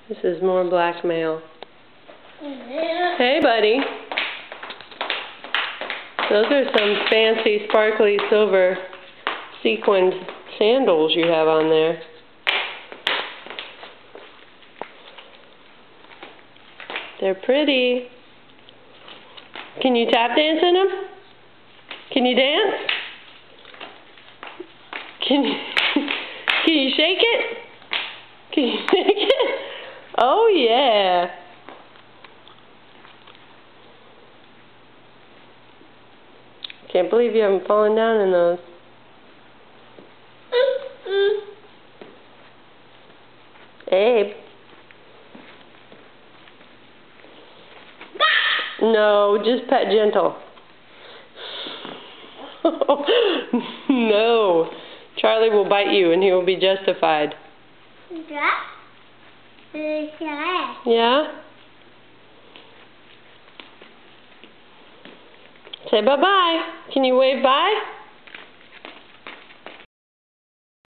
This is more blackmail. Hey, buddy. Those are some fancy, sparkly, silver sequined sandals you have on there. They're pretty. Can you tap dance in them? Can you dance? Can you shake it? Can you shake it? Oh yeah. Can't believe you haven't fallen down in those. Abe. No, just pet gentle. No. Charlie will bite you and he will be justified. Yeah? Say bye-bye. Can you wave bye?